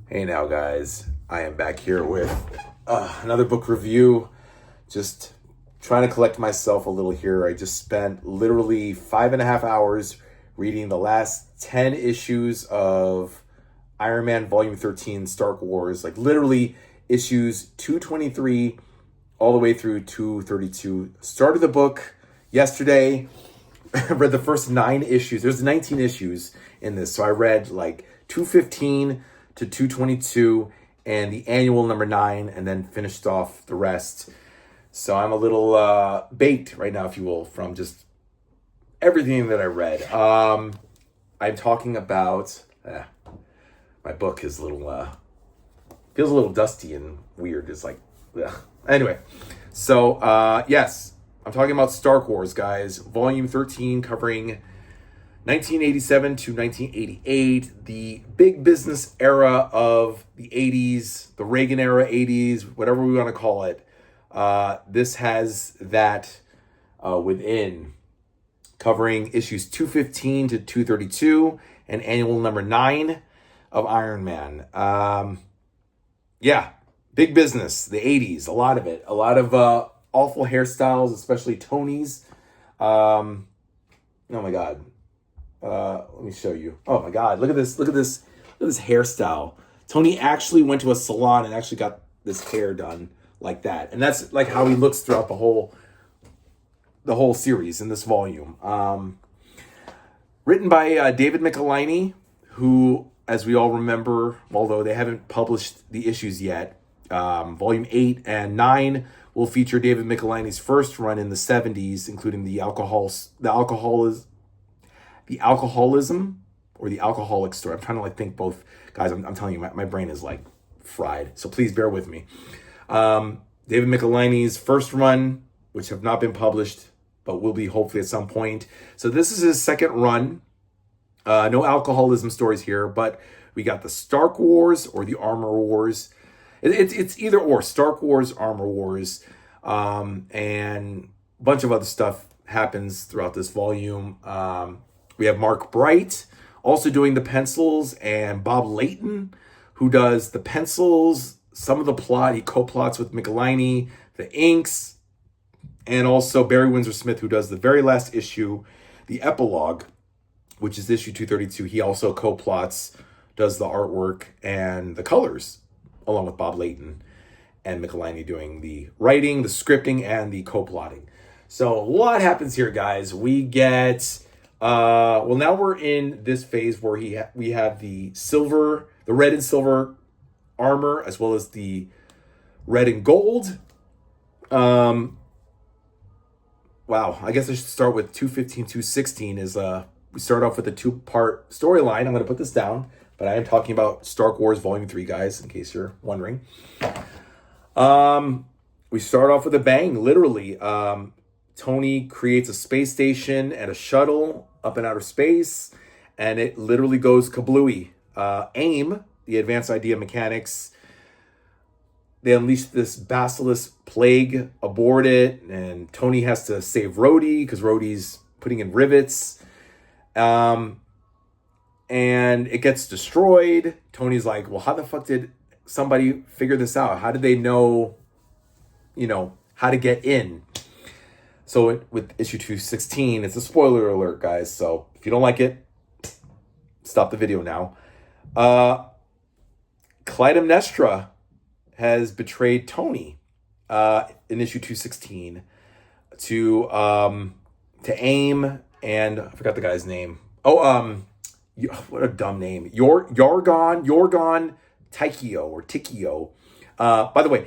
Hey now, guys. I am back here with another book review. Just trying to collect myself a little here. I just spent literally 5.5 hours reading the last 10 issues of Iron Man Volume 13 Stark Wars. Like literally issues 223 all the way through 232. Started the book yesterday. Read the first 9 issues. There's 19 issues in this. So I read like 215 to 222 and the annual number 9, and then finished off the rest. So I'm a little baked right now, if you will, from just everything that I read. I'm talking about my book is a little feels a little dusty and weird. It's like anyway. So yes, I'm talking about Stark Wars, guys. Volume 13, covering 1987 to 1988, the big business era of the 80s, the Reagan era 80s, whatever we want to call it. This has that within, covering issues 215 to 232 and annual number 9 of Iron Man. Yeah, big business, the 80s, a lot of it. A lot of awful hairstyles, especially Tony's. Oh my God. Let me show you. Oh my God, look at this. Look at this hairstyle. Tony actually went to a salon and actually got this hair done like that. And that's like how he looks throughout the whole series in this volume. Written by David Michelinie, who, as we all remember, although they haven't published the issues yet, volume 8 and 9 will feature David Michelinie's first run in the 70s, including the alcoholism or the alcoholic story. I'm trying to think both. Guys, I'm telling you, my brain is like fried. So please bear with me. David Michelinie's first run, which have not been published, but will be hopefully at some point. So this is his second run. No alcoholism stories here, but we got the Stark Wars or the Armor Wars. It's either or, Stark Wars, Armor Wars, and a bunch of other stuff happens throughout this volume. We have Mark Bright also doing the pencils, and Bob Layton, who does the pencils, some of the plot. He co-plots with Michelinie, the inks, and also Barry Windsor Smith, who does the very last issue, the epilogue, which is issue 232. He also co-plots, does the artwork and the colors, along with Bob Layton and Michelinie doing the writing, the scripting, and the co-plotting. So a lot happens here, guys. We get now we're in this phase where we have the red and silver armor, as well as the red and gold. Wow, I guess I should start with 215, 216 is we start off with a 2-part storyline. I'm going to put this down, but I am talking about Stark Wars Volume 3, guys, in case you're wondering. We start off with a bang, literally. Tony creates a space station and a shuttle up in outer space, and it literally goes kablooey. AIM, the Advanced Idea Mechanics, they unleash this basilisk plague aboard it, and Tony has to save Rhodey because Rhodey's putting in rivets. And it gets destroyed. Tony's like, well, how the fuck did somebody figure this out? How did they know, how to get in? So with issue 216, it's a spoiler alert, guys. So if you don't like it, stop the video now. Clytemnestra has betrayed Tony in issue 216 to AIM, and I forgot the guy's name. What a dumb name. Yorgon Tikio. By the way,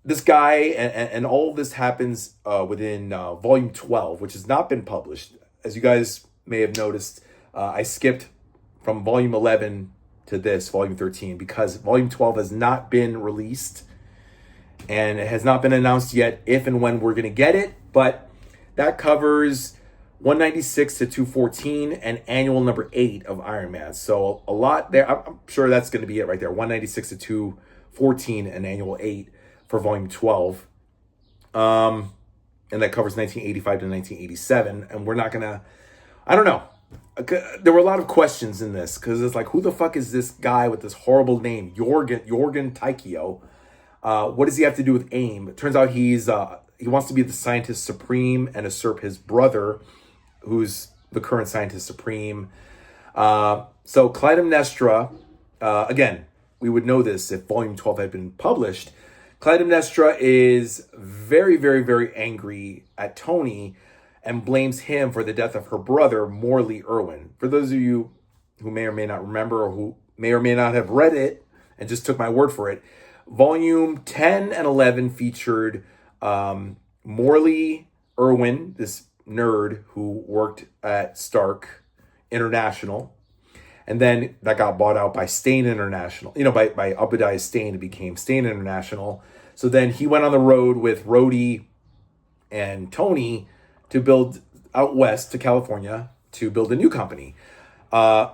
this guy and all of this happens within volume 12, which has not been published. As you guys may have noticed, I skipped from volume 11 to this, volume 13, because volume 12 has not been released, and it has not been announced yet if and when we're going to get it, but that covers 196 to 214 and annual number 8 of Iron Man. So a lot there. I'm sure that's going to be it right there. 196 to 214 and annual 8 for volume 12. And that covers 1985 to 1987. And we're not going to, I don't know. there were a lot of questions in this because it's like, who the fuck is this guy with this horrible name, Jorgen Taikio? What does he have to do with AIM? It turns out he wants to be the scientist supreme and usurp his brother, who's the current scientist supreme. So Clytemnestra, again, we would know this if Volume 12 had been published. Clytemnestra is very, very, very angry at Tony and blames him for the death of her brother, Morley Irwin. For those of you who may or may not remember, or who may or may not have read it and just took my word for it, Volume 10 and 11 featured Morley Irwin, this nerd who worked at Stark International. And then that got bought out by Stain International. By Obadiah Stane, it became Stain International. So then he went on the road with Rhodey and Tony to build out west to California to build a new company.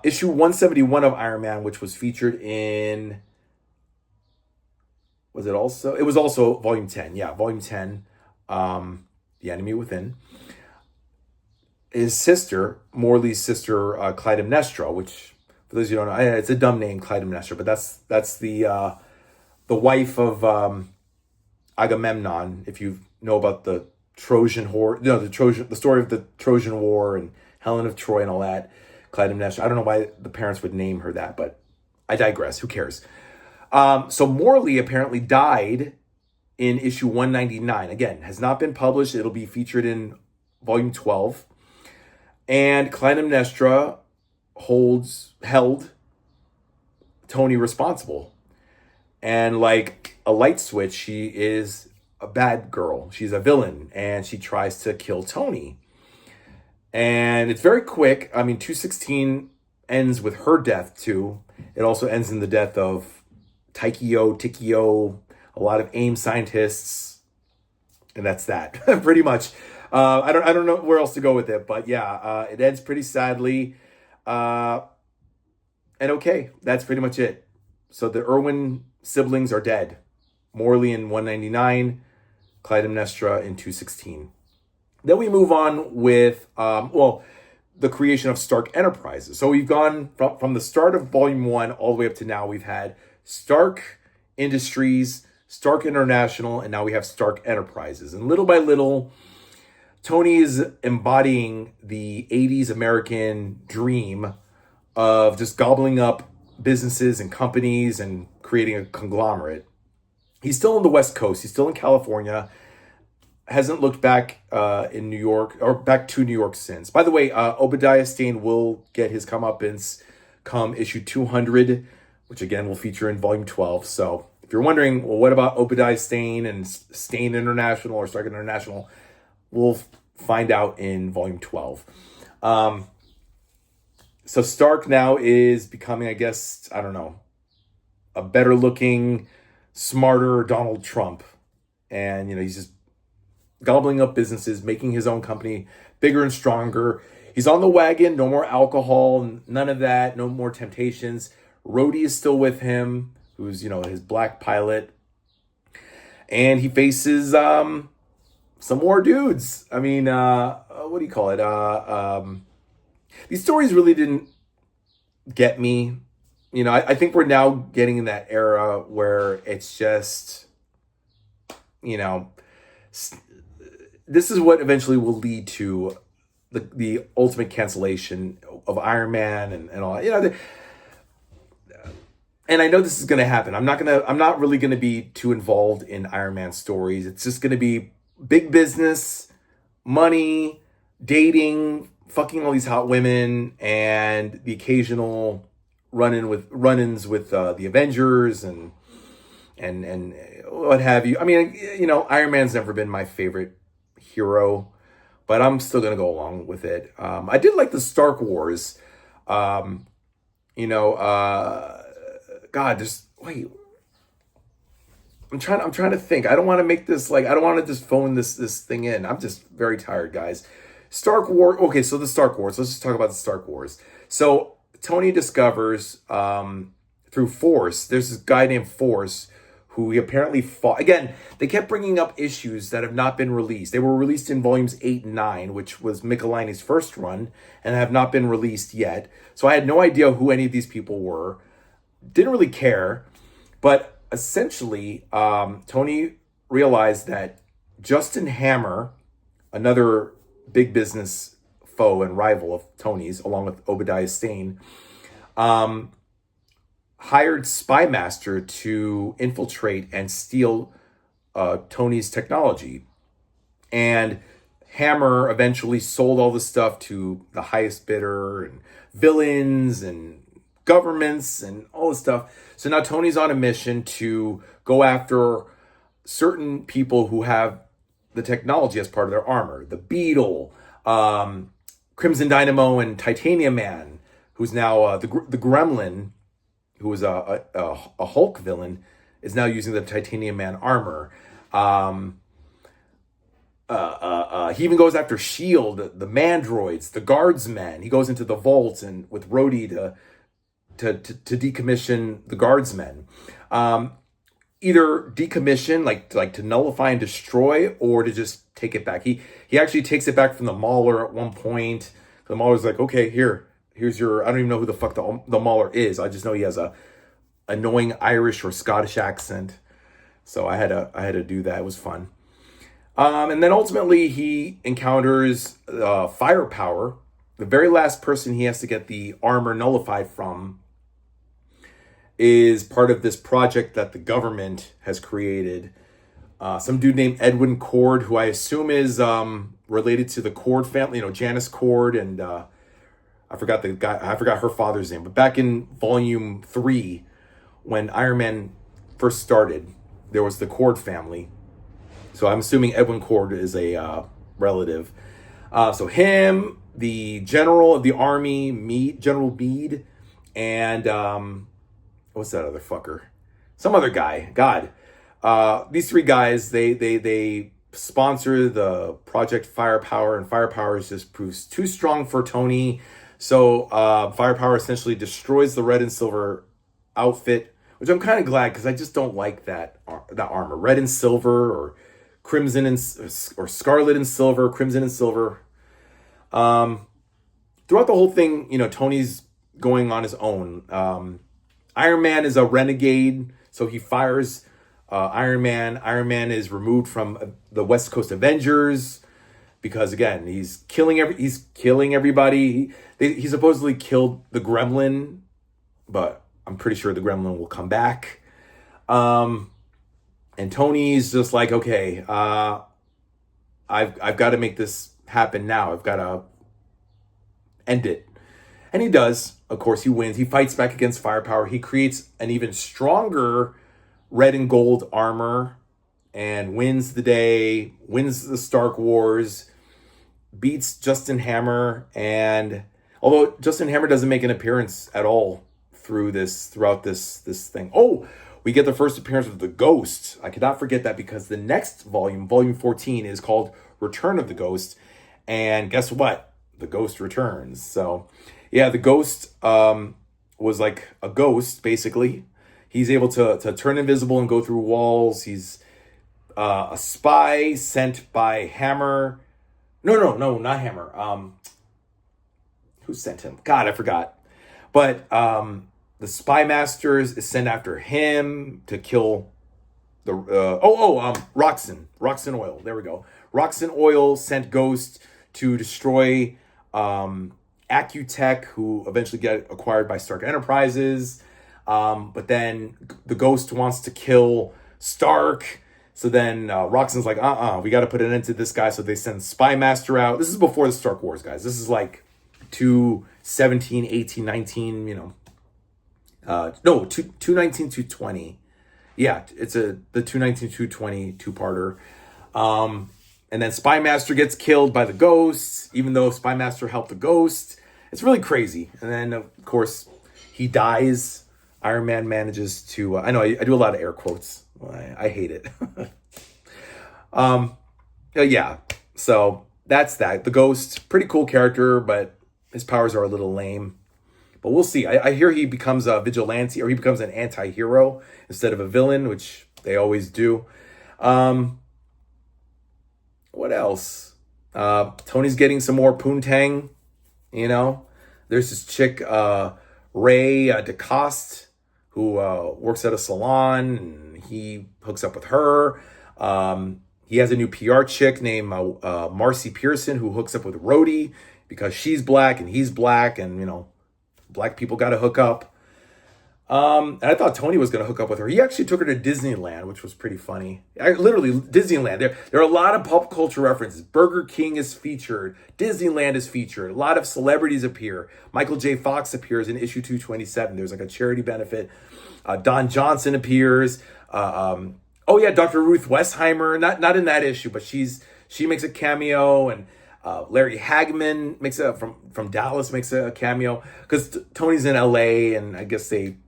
Issue 171 of Iron Man, which was featured in... Was it also? It was also Volume 10. Yeah, Volume 10. The Enemy Within. His sister, Morley's sister, Clytemnestra, which, for those of you who don't know, it's a dumb name, Clytemnestra, but that's the wife of Agamemnon. If you know about the Trojan War, the story of the Trojan War and Helen of Troy and all that, Clytemnestra. I don't know why the parents would name her that, but I digress. Who cares? So Morley apparently died in issue 199. Again, has not been published. It'll be featured in Volume 12. And Clytemnestra held Tony responsible. And like a light switch, she is a bad girl. She's a villain, and she tries to kill Tony. And it's very quick. I mean, 216 ends with her death, too. It also ends in the death of Tikio, a lot of AIM scientists, and that's that, pretty much. I don't know where else to go with it, but yeah, it ends pretty sadly. And okay, that's pretty much it. So the Irwin siblings are dead. Morley in 199, Clytemnestra in 216. Then we move on with, the creation of Stark Enterprises. So we've gone from the start of Volume 1 all the way up to now. We've had Stark Industries, Stark International, and now we have Stark Enterprises. And little by little, Tony is embodying the 80s American dream of just gobbling up businesses and companies and creating a conglomerate. He's still on the West Coast. He's still in California. Hasn't looked back in New York, or back to New York since. By the way, Obadiah Stane will get his comeuppance come issue 200, which again will feature in Volume 12. So if you're wondering, well, what about Obadiah Stane and Stain International or Stark International? We'll find out in Volume 12. So Stark now is becoming, I guess, I don't know, a better looking, smarter Donald Trump. And, he's just gobbling up businesses, making his own company bigger and stronger. He's on the wagon, no more alcohol, none of that, no more temptations. Rhodey is still with him, who's, his black pilot. And he faces some more dudes. I mean, what do you call it? These stories really didn't get me. I think we're now getting in that era where it's just, this is what eventually will lead to the ultimate cancellation of Iron Man and all. And I know this is going to happen. I'm not really going to be too involved in Iron Man stories. It's just going to be big business, money, dating, fucking all these hot women, and the occasional run-ins with the Avengers and what have you. I mean, Iron Man's never been my favorite hero, but I'm still gonna go along with it. I did like the Stark Wars. God, just wait. I'm trying to think. I don't want to make this I don't want to just phone this thing in. I'm just very tired, guys. Stark War. Okay, so the Stark Wars. Let's just talk about the Stark Wars. So Tony discovers through Force, there's this guy named Force who he apparently fought. Again, they kept bringing up issues that have not been released. They were released in volumes 8 and 9, which was Michelini's first run, and have not been released yet. So I had no idea who any of these people were. Didn't really care. But essentially, Tony realized that Justin Hammer, another big business foe and rival of Tony's, along with Obadiah Stane, hired Spy Master to infiltrate and steal Tony's technology. And Hammer eventually sold all the stuff to the highest bidder and villains and governments and all this stuff. So now Tony's on a mission to go after certain people who have the technology as part of their armor. The Beetle, Crimson Dynamo, and Titanium Man, who's now the Gremlin, who was a Hulk villain, is now using the Titanium Man armor. He even goes after S.H.I.E.L.D., the Mandroids, the Guardsmen. He goes into the vault and with Rhodey to decommission the Guardsmen. Either decommission, like to nullify and destroy, or to just take it back. He actually takes it back from the Mauler at one point. The Mauler's like, okay, here's your, I don't even know who the fuck the Mauler is. I just know he has a annoying Irish or Scottish accent. So I had to do that. It was fun. And then ultimately he encounters Firepower. The very last person he has to get the armor nullified from is part of this project that the government has created. Some dude named Edwin Cord, who I assume is related to the Cord family, Janice Cord, and I forgot her father's name. But back in volume 3, when Iron Man first started, there was the Cord family. So I'm assuming Edwin Cord is a relative. So him, the general of the army, General Meade, and what's that other fucker? Some other guy. God. These three guys, they sponsor the Project Firepower, and Firepower just proves too strong for Tony. So Firepower essentially destroys the red and silver outfit, which I'm kind of glad, because I just don't like that armor. Red and silver, or crimson or scarlet and silver, crimson and silver. Throughout the whole thing, Tony's going on his own. Iron Man is a renegade, so he fires Iron Man. Iron Man is removed from the West Coast Avengers because, again, he's killing everybody. He supposedly killed the Gremlin, but I'm pretty sure the Gremlin will come back. And Tony's just like, okay, I've got to make this happen now. I've got to end it. And he does. Of course, he wins. He fights back against Firepower. He creates an even stronger red and gold armor and wins the day, wins the Stark Wars, beats Justin Hammer. And although Justin Hammer doesn't make an appearance at all throughout this thing. Oh, we get the first appearance of the Ghost. I cannot forget that, because the next volume 14, is called Return of the Ghost. And guess what? The Ghost returns. So, yeah, the Ghost was like a ghost, basically. He's able to turn invisible and go through walls. He's a spy sent by Hammer. No, not Hammer. Who sent him? God, I forgot. But the Spy Masters is sent after him to kill the Roxxon Oil. There we go. Roxxon Oil sent Ghost to destroy Accutech, who eventually get acquired by Stark Enterprises. But then the Ghost wants to kill Stark. So then Roxxon's like, we got to put an end to this guy. So they send Spy Master out. This is before the Stark Wars, guys. This is like 217, 18, 19, 219, 220. Yeah, it's the 219, 220 two-parter. And then Spy Master gets killed by the Ghosts, even though Spy Master helped the Ghost. It's really crazy. And then, of course, he dies. Iron Man manages to... I know, I do a lot of air quotes. I hate it. Yeah, so that's that. The Ghost, pretty cool character, but his powers are a little lame. But we'll see. I hear he becomes a vigilante, or he becomes an anti-hero instead of a villain, which They always do. What else? Tony's getting some more poontang, you know. There's this chick, Ray DeCoste, who works at a salon, and he hooks up with her. He has a new PR chick named Marcy Pearson, who hooks up with Rhodey because she's black and he's black, and, you know, black people got to hook up. And I thought Tony was going to hook up with her. He actually took her to Disneyland, which was pretty funny. Literally, Disneyland. There are a lot of pop culture references. Burger King is featured. Disneyland is featured. A lot of celebrities appear. Michael J. Fox appears in issue 227. There's like a charity benefit. Don Johnson appears. Oh yeah, Dr. Ruth Westheimer. Not in that issue, but she makes a cameo, and Larry Hagman makes from Dallas makes a cameo because Tony's in LA, and I guess they.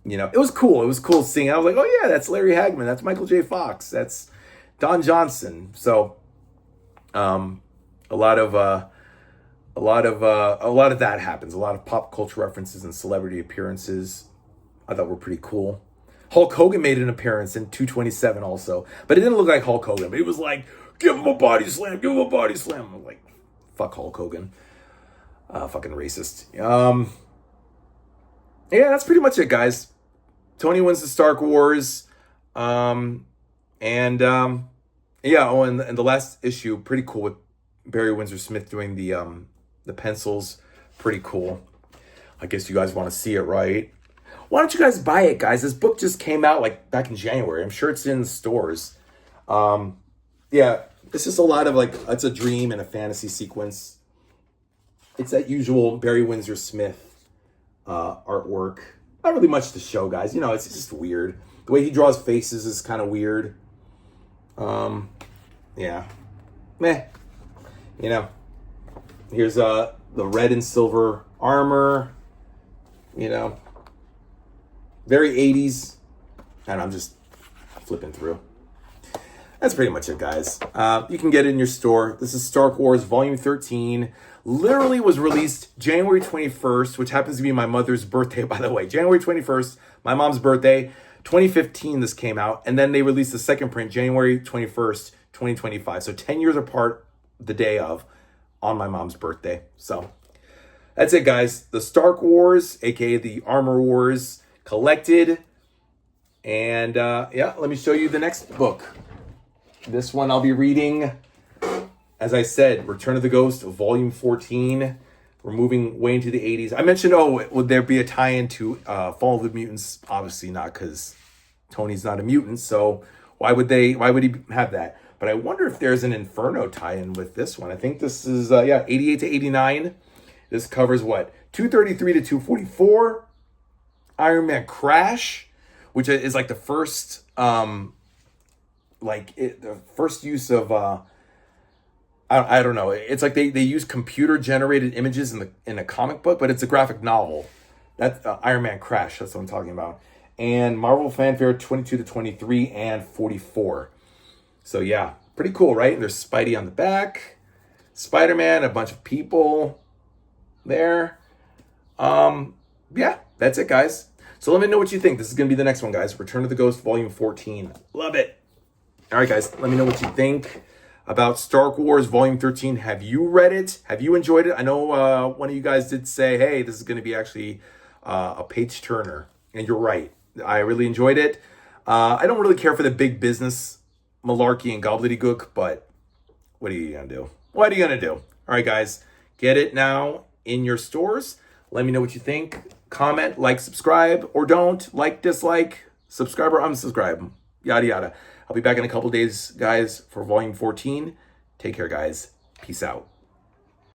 You know, it was cool. It was cool seeing. I was like, oh yeah, that's Larry Hagman. That's Michael J. Fox. That's Don Johnson. So, a lot of that happens. A lot of pop culture references and celebrity appearances. I thought were pretty cool. Hulk Hogan made an appearance in 227 also, but it didn't look like Hulk Hogan. But it was like, give him a body slam. Give him a body slam. I'm like, fuck Hulk Hogan. Fucking racist. Yeah, that's pretty much it, guys. Tony wins the Stark Wars. And the last issue, pretty cool with Barry Windsor Smith doing the pencils. Pretty cool. I guess you guys want to see it, right? Why don't you guys buy it, guys? This book just came out like back in January. I'm sure it's in stores. Yeah, it's just a lot of like, it's a dream and a fantasy sequence. It's that usual Barry Windsor Smith artwork. Not really much to show, guys. You know, it's just weird. The way he draws faces is kind of weird. Yeah. Meh. You know. Here's the red and silver armor. You know. Very 80s. And I'm just flipping through. That's pretty much it, guys. You can get it in your store. This is Stark Wars Volume 13. Literally was released January 21st, which happens to be my mother's birthday, by the way. January 21st, my mom's birthday. 2015, this came out. And then they released the second print, January 21st, 2025. So 10 years apart, the day of, on my mom's birthday. So that's it, guys. The Stark Wars, aka the Armor Wars, collected. And yeah, let me show you the next book. This one I'll be reading, as I said, Return of the Ghost, Volume 14. We're moving way into the 80s. I mentioned, would there be a tie-in to Fall of the Mutants? Obviously not, because Tony's not a mutant, so why would he have that? But I wonder if there's an Inferno tie-in with this one. I think this is, 88 to 89. This covers what? 233 to 244. Iron Man Crash, which is like the first... the first use of I don't know. It's like they use computer generated images in a comic book, but it's a graphic novel. That's Iron Man Crash. That's what I'm talking about. And Marvel Fanfare 22 to 23 and 44. So yeah, pretty cool, right? And there's Spidey on the back, Spider-Man, a bunch of people there. Yeah, that's it, guys. So let me know what you think. This is gonna be the next one, guys. Return of the Ghost, Volume 14. Love it. All right, guys, let me know what you think about Stark Wars Volume 13. Have you read it? Have you enjoyed it? I know one of you guys did say, hey, this is going to be actually a page turner. And you're right. I really enjoyed it. I don't really care for the big business malarkey and gobbledygook, but what are you going to do? What are you going to do? All right, guys, get it now in your stores. Let me know what you think. Comment, like, subscribe, or don't. Like, dislike, subscribe, or unsubscribe. Yada, yada. I'll be back in a couple days, guys, for Volume 14. Take care, guys. Peace out.